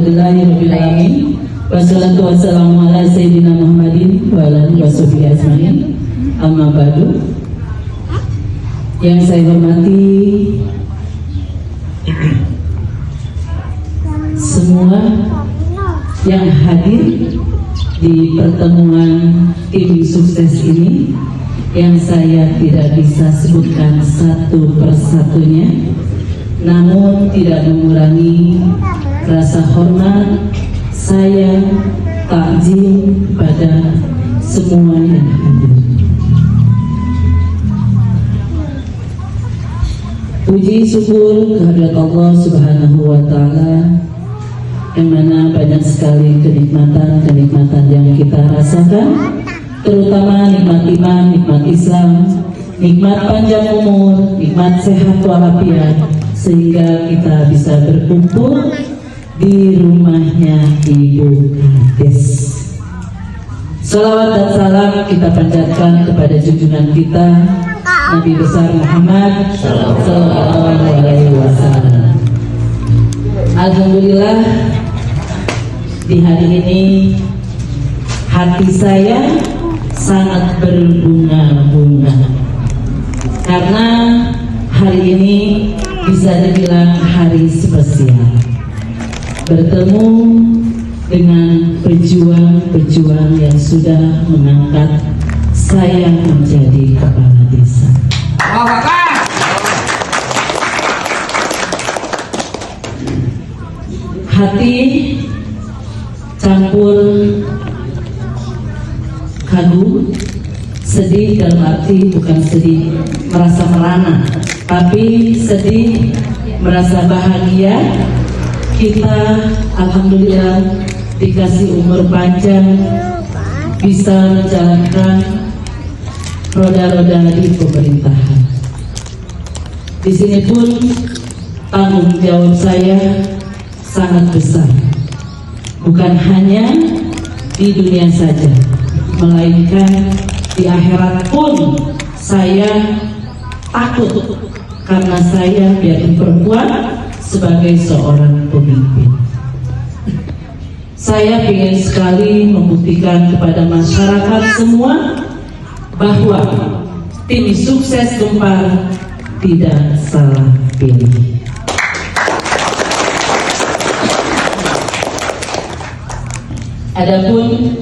Alhamdulillahirrahmanirrahim. Wassalatu wassalamu ala sayyidina Muhammadin wa ala alihi washabihi ajmain. Amma ba'du. Yang saya hormati semua yang hadir di pertemuan tim sukses ini, yang saya tidak bisa sebutkan satu persatunya, namun tidak mengurangi rasa hormat saya, takzim pada semua yang hadir. Puji syukur kehadirat Allah Subhanahu wa Ta'ala, yang mana banyak sekali kenikmatan yang kita rasakan, terutama nikmat iman, nikmat Islam, nikmat panjang umur, nikmat sehat walafiat, sehingga kita bisa berkumpul di rumahnya Ibu Kades. Salawat dan salam kita panjatkan kepada junjungan kita Nabi besar Muhammad Sallallahu Alaihi Wasallam. Alhamdulillah, di hari ini hati saya sangat berbunga-bunga karena hari ini bisa dibilang hari spesial, bertemu dengan pejuang-pejuang yang sudah mengangkat saya menjadi kepala desa. Hati campur kagum, sedih dalam arti bukan sedih merasa merana, tapi sedih merasa bahagia. Kita alhamdulillah dikasih umur panjang, bisa menjalankan roda-roda di pemerintahan. Di sini pun tanggung jawab saya sangat besar, bukan hanya di dunia saja, melainkan di akhirat pun saya takut, karena saya biarpun perempuan sebagai seorang pemimpin. Saya ingin sekali membuktikan kepada masyarakat semua bahwa tim sukses Gempar tidak salah pilih. Adapun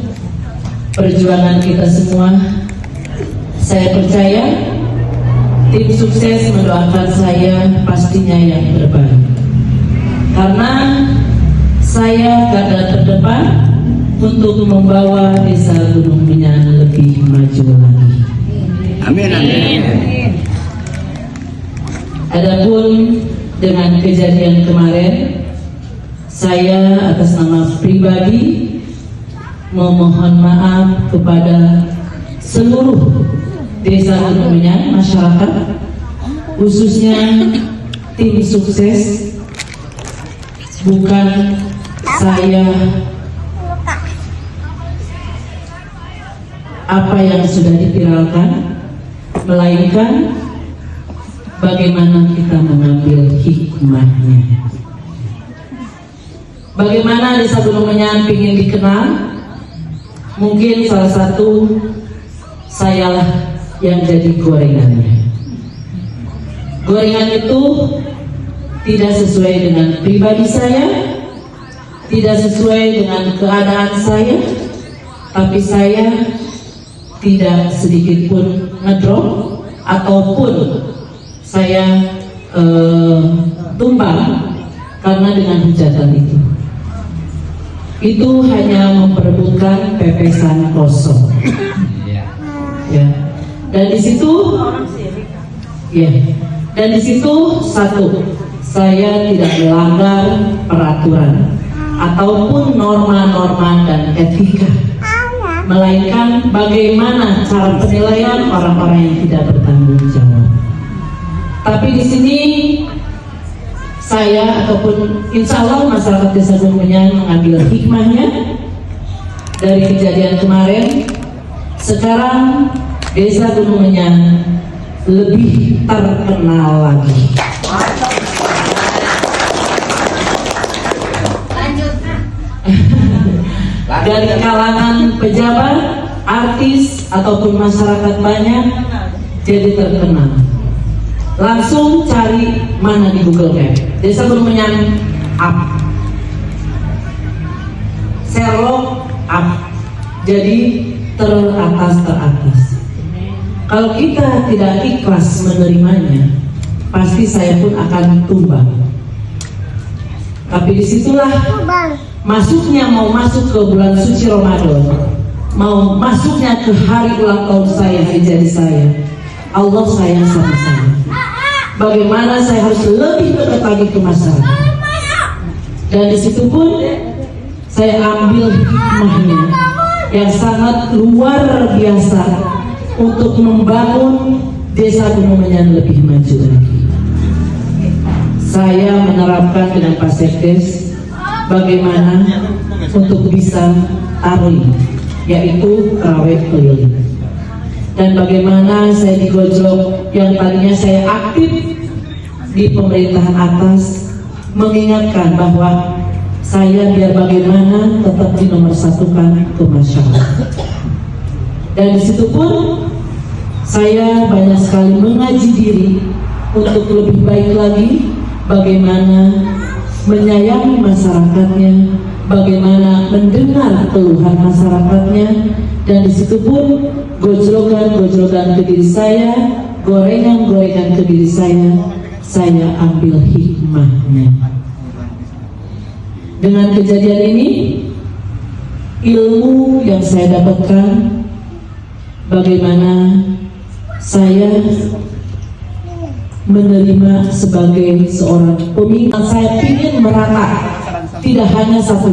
perjuangan kita semua, saya percaya tim sukses mendoakan saya pastinya yang terbaik, karena saya garda terdepan untuk membawa desa Gunung Minyan lebih maju lagi. Amin, amin. Adapun dengan kejadian kemarin, saya atas nama pribadi memohon maaf kepada seluruh desa Gunung Minyan, masyarakat, khususnya tim sukses. Bukan saya apa yang sudah diviralkan, melainkan bagaimana kita mengambil hikmahnya. Bagaimana desa Gunung Minyan ingin dikenal? Mungkin salah satu sayalah yang jadi gorengannya. Gorengan itu tidak sesuai dengan pribadi saya, tidak sesuai dengan keadaan saya, tapi saya tidak sedikit pun ngedrop ataupun saya tumbang karena dengan hujatan itu. Itu hanya memperebutkan pepesan kosong. Ya. Dan di situ, ya. Dan di situ satu, saya tidak melanggar peraturan ataupun norma-norma dan etika, melainkan bagaimana cara penilaian orang-orang yang tidak bertanggung jawab. Tapi di sini saya ataupun insya Allah masyarakat desa Gunung Minyan mengambil hikmahnya dari kejadian kemarin. Sekarang desa Gunung Minyan lebih terkenal lagi. dari kalangan pejabat, artis ataupun masyarakat banyak jadi terkenal. Langsung cari mana di Google Map. Desa Gunung Menyan up, Sherlock up, jadi teratas. Kalau kita tidak ikhlas menerimanya, pasti saya pun akan tumbang. Tapi disitulah mau masuk ke bulan suci Ramadan, mau masuknya ke hari ulang tahun saya, hari jadi saya. Allah sayang sama saya. Bagaimana saya harus lebih dekat lagi ke masyarakat. Dan disitu pun saya ambil hikmahnya yang sangat luar biasa untuk membangun Desa Gunung Menyan lebih maju lagi. Saya menerapkan dengan Pak Sekdes bagaimana untuk bisa tarling, yaitu rawet keliling. Dan bagaimana saya digojok yang tadinya saya aktif di pemerintahan atas, mengingatkan bahwa saya biar bagaimana tetap dinomorsatukan ke masyarakat. Dan disitu pun saya banyak sekali mengaji diri untuk lebih baik lagi bagaimana menyayangi masyarakatnya, bagaimana mendengar keluhan masyarakatnya. Dan disitu pun gojlokan ke diri saya, gorengan ke diri saya ambil hikmahnya. Dengan kejadian ini, ilmu yang saya dapatkan, bagaimana saya menerima sebagai seorang pemimpin. Saya ingin merata, tidak hanya satu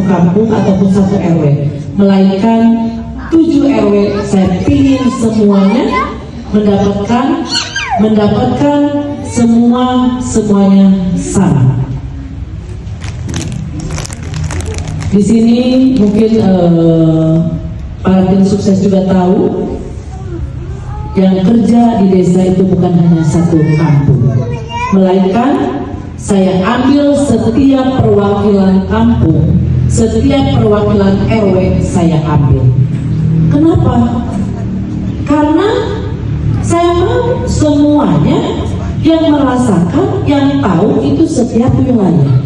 kampung ataupun satu RW, melainkan 7 RW. Saya ingin semuanya mendapatkan semuanya sama. Di sini mungkin para tim sukses juga tahu yang kerja di desa itu bukan hanya satu kampung, melainkan saya ambil setiap perwakilan kampung, setiap perwakilan RW saya ambil. Kenapa? Karena saya mau semuanya yang merasakan, yang tahu itu setiap wilayah.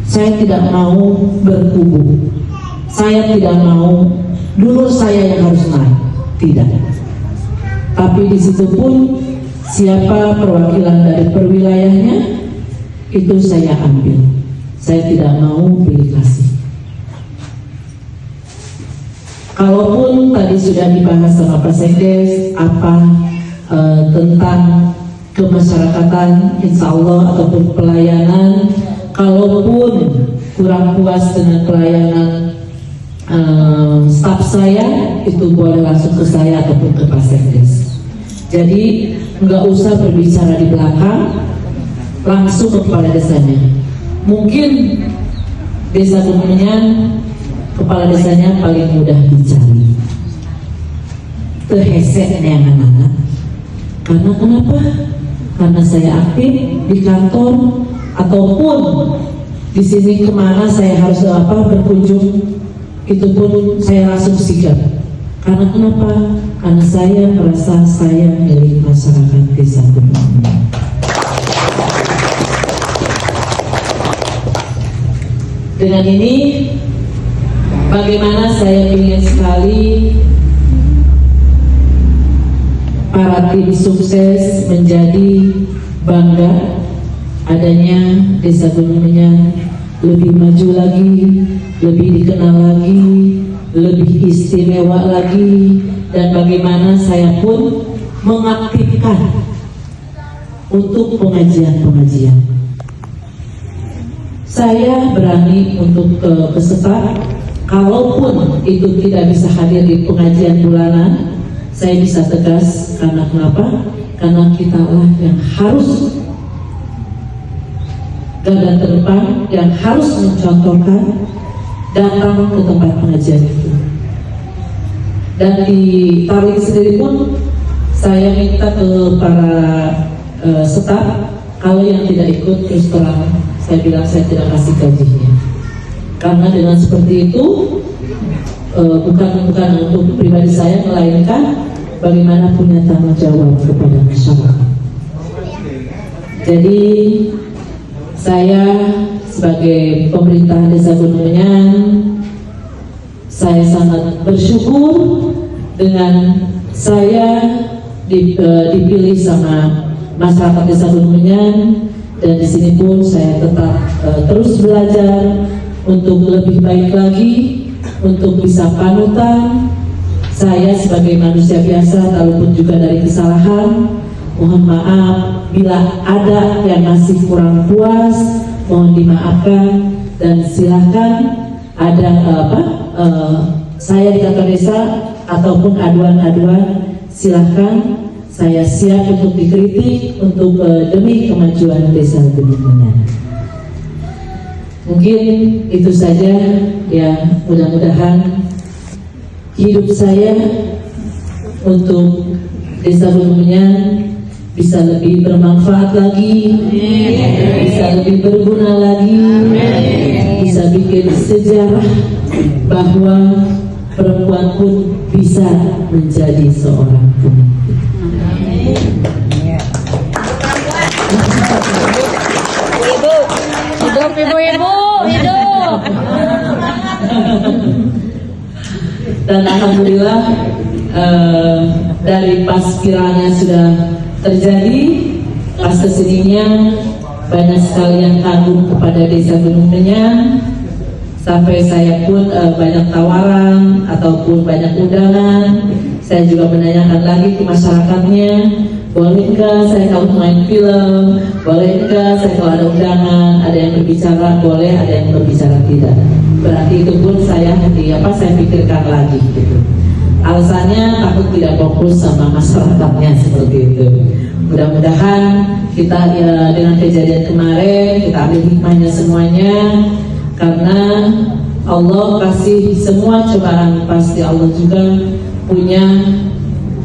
Saya tidak mau berkubu. Saya tidak mau dulu saya yang harus naik. Tidak. Tapi di situ pun siapa perwakilan dari perwilayahnya itu saya ambil. Saya tidak mau pilih kasih. Kalaupun tadi sudah dibahas sama Pak Sekdes tentang kemasyarakatan, insya Allah ataupun pelayanan, kalaupun kurang puas dengan pelayanan staf saya, itu boleh langsung ke saya ataupun ke Pak Sekdes. Jadi nggak usah berbicara di belakang, langsung ke kepala desanya. Mungkin Desa Gunung Menyan kepala desanya paling mudah dicari, terhesek anak-anak. Karena kenapa? Karena saya aktif di kantor ataupun di sini kemana saya harus berkunjung, itu pun saya langsung sigap. Karena kenapa? Karena saya merasa saya milik masyarakat Desa Gunung Menyan. Dengan ini, bagaimana saya ingin sekali para tim sukses menjadi bangga adanya Desa Gunung Menyan lebih maju lagi, lebih dikenal lagi, lebih istimewa lagi. Dan bagaimana saya pun mengaktifkan untuk pengajian-pengajian. Saya berani untuk peserta, kalaupun itu tidak bisa hadir di pengajian bulanan, saya bisa tegas. Karena kenapa? Karena kitalah yang harus garda terdepan, yang harus mencontohkan, datang ke tempat pengajian itu. Dan di Tarling sendiri pun saya minta ke para staf, kalau yang tidak ikut terus terang saya bilang saya tidak kasih gajinya. Karena dengan seperti itu bukan untuk pribadi saya, melainkan bagaimana punya tanggung jawab kepada masyarakat. Jadi saya sebagai pemerintah Desa Gunung Menyan, saya sangat bersyukur dengan saya dipilih sama masyarakat Desa Gunung Menyan, dan di sini pun saya tetap terus belajar untuk lebih baik lagi, untuk bisa panutan. Saya sebagai manusia biasa, walaupun juga dari kesalahan, mohon maaf bila ada yang masih kurang puas, mohon dimaafkan, dan silakan ada saya di kantor desa ataupun aduan-aduan, silahkan, saya siap untuk dikritik untuk demi kemajuan Desa Gunung Menyan. Mungkin itu saja ya, mudah-mudahan hidup saya untuk Desa Gunung Menyan bisa lebih bermanfaat lagi, bisa lebih berguna lagi, bisa bikin sejarah bahwa perempuan pun bisa menjadi seorang pemimpin. Hidup ibu-ibu, hidup. Dan alhamdulillah dari pas kiranya sudah terjadi, pas kesininya banyak sekali yang kagum kepada Desa Gunung Menyan, sampai saya pun banyak tawaran ataupun banyak undangan. Saya juga menanyakan lagi ke masyarakatnya, bolehkah saya kalau main film, bolehkah saya kalau ada undangan, ada yang berbicara boleh, ada yang berbicara tidak. Berarti itu pun saya saya pikirkan lagi gitu. Alasannya takut tidak fokus sama masyarakatnya seperti itu. Mudah-mudahan kita dengan kejadian kemarin kita ambil hikmahnya semuanya, karena Allah kasih semua cobaan, pasti Allah juga punya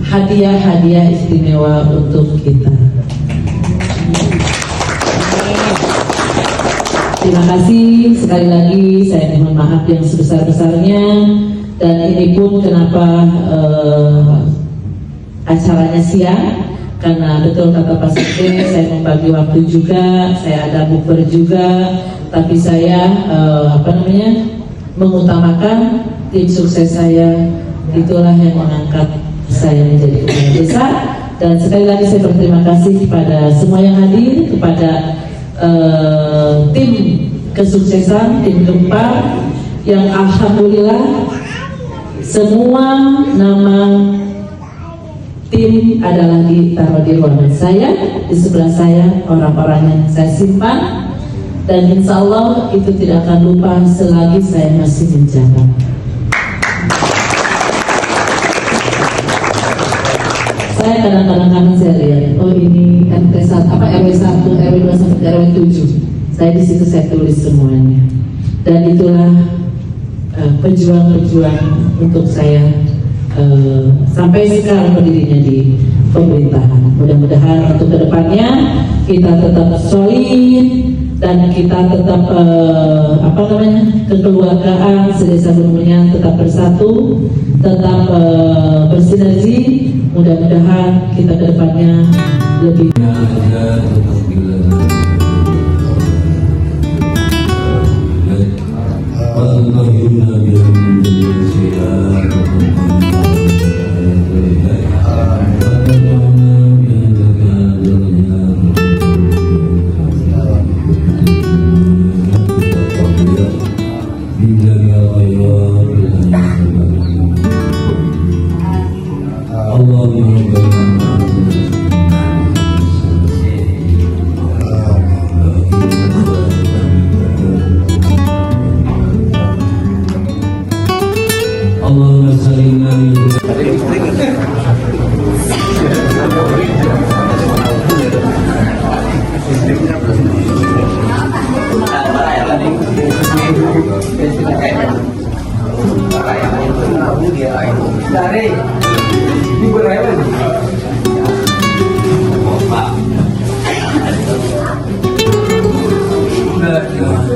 hadiah-hadiah istimewa untuk kita. Terima kasih sekali lagi, saya mohon maaf yang sebesar-besarnya, dan ini pun kenapa acaranya siang, karena betul kata Pak Sekde, saya membagi waktu juga, saya ada bukber juga, tapi saya mengutamakan tim sukses saya, itulah yang mengangkat saya menjadi kepala desa. Dan sekali lagi saya berterima kasih kepada semua yang hadir, kepada tim kesuksesan, tim Gempar, yang alhamdulillah semua nama tim adalah ditaruh di ruangan saya, di sebelah saya orang-orang yang saya simpan, dan insya Allah itu tidak akan lupa selagi saya masih menjabat. Saya kadang-kadang saya lihat, oh ini RT1, RW 1, RW 2 sampai RW 7. Saya di situ saya tulis semuanya. Dan itulah pejuang-pejuang untuk saya sampai sekarang berdirinya di pemerintahan. Mudah-mudahan untuk kedepannya kita tetap solid dan kita tetap kekeluargaan sedesa Gunung Menyan tetap bersatu, tetap bersinergi. Mudah-mudahan kita kedepannya lebih.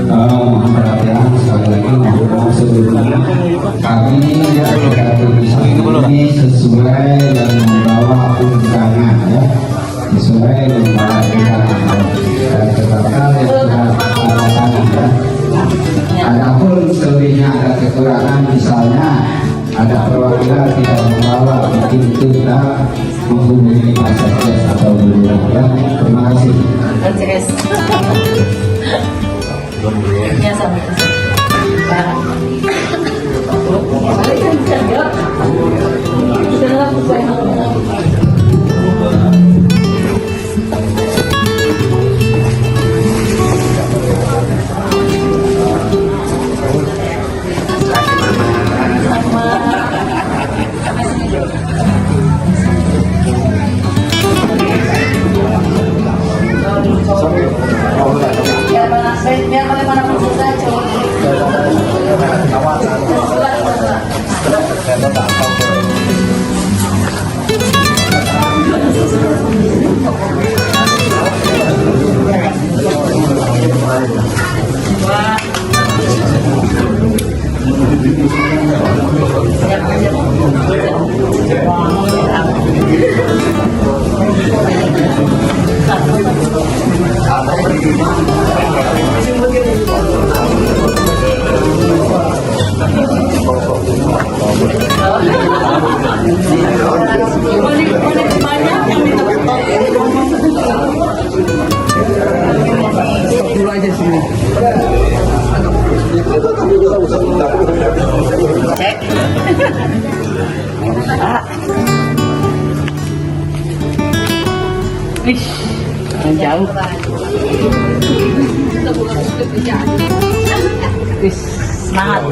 Mohon perhatian sekali lagi. kami ketika tulisan ini sesuai yang membawa undangan ya, sesuai membawa undangan dan tetapkan yang sudah ada tadi ya. Adapun selebihnya ada kekurangan, misalnya ada perwakilan tidak membawa, mungkin itu sudah menghubungi Pak Sekdes atau guru ya. Terima kasih. Ya, sama. Biar bagaimanapun susah, jauh. Semangat.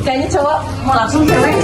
Kayaknya cowok mau langsung cewek.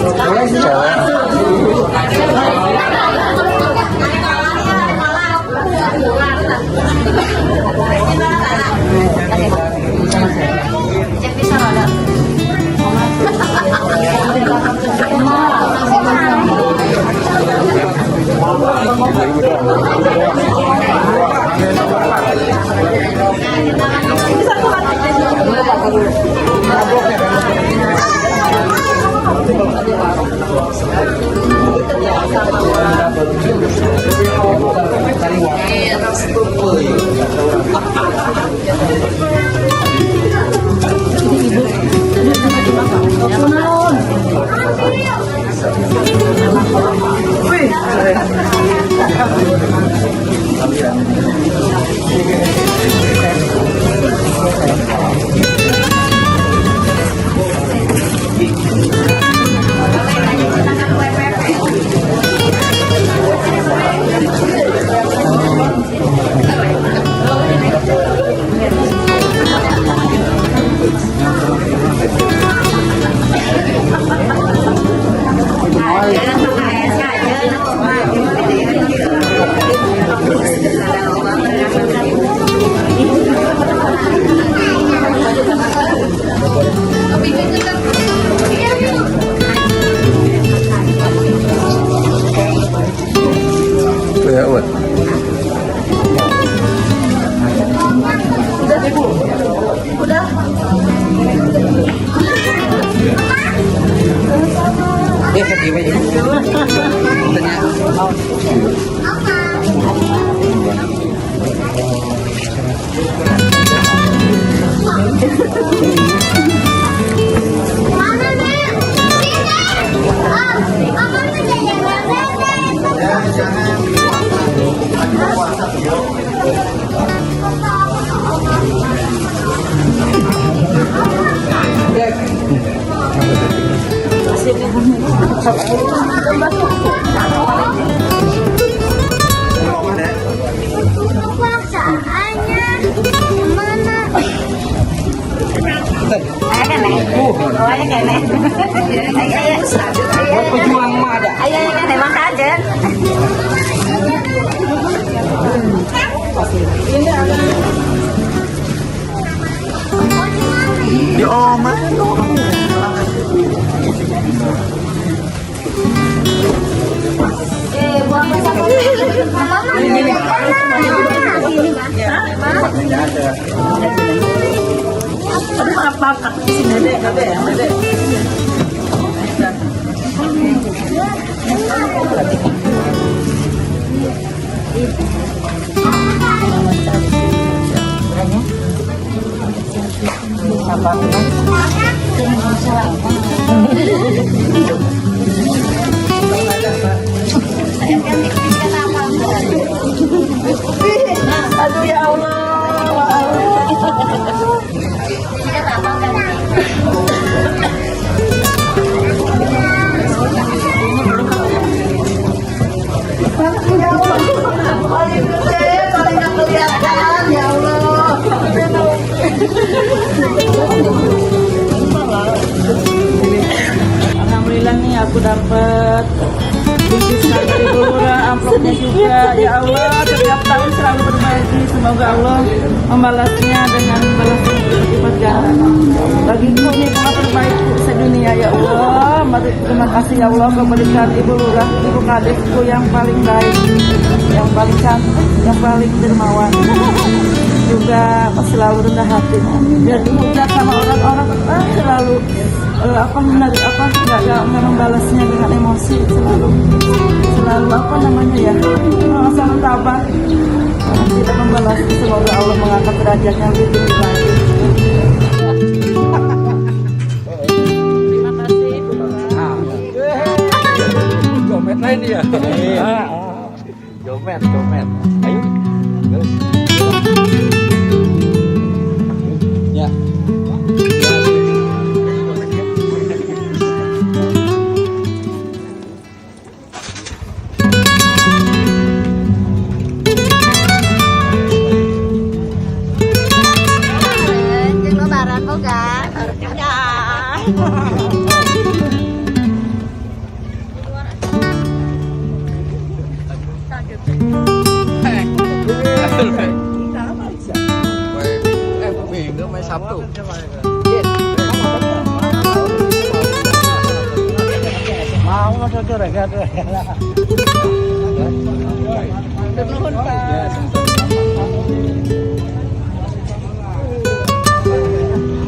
Pejuang mah ada. Ayo memang ada. Di oma. Buang ini. Aduh, maaf, aku di sini deh. Aduh ya Allah. Paling nggak kelihatan ya Allah. Alhamdulillah nih aku dapat bingkisan dari Bu Lurah, amplopnya juga. Ya Allah, setiap tahun selalu berbagi. Semoga Allah membalasnya dengan balasan berlipat ganda. Bagiku ini bunga terbaikku sedunia ya Allah. Terima kasih ya Allah kau berikan Ibu Lurah, Ibu Kadesku yang paling baik, yang paling cantik, yang paling dermawan. Juga selalu rendah hati, biar dimudah sama orang-orang, selalu nggak membalasnya dengan emosi, selalu apa namanya ya, selalu tabah, tidak membalas. Semoga Allah mengangkat derajatnya lebih tinggi lagi. Terima kasih. Jomet lain dia. Jomet. Ayo. Ya. Jeung lebaran boga. Minggu main Sabtu. Mau nggak cocok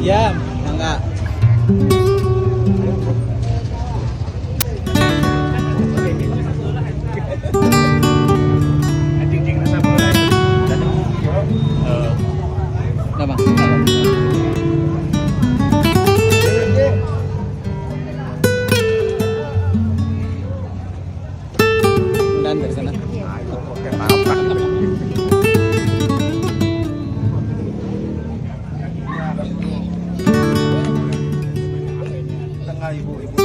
ya, mangga. Dan dari sana. Oke, maaf. Tengah ibu.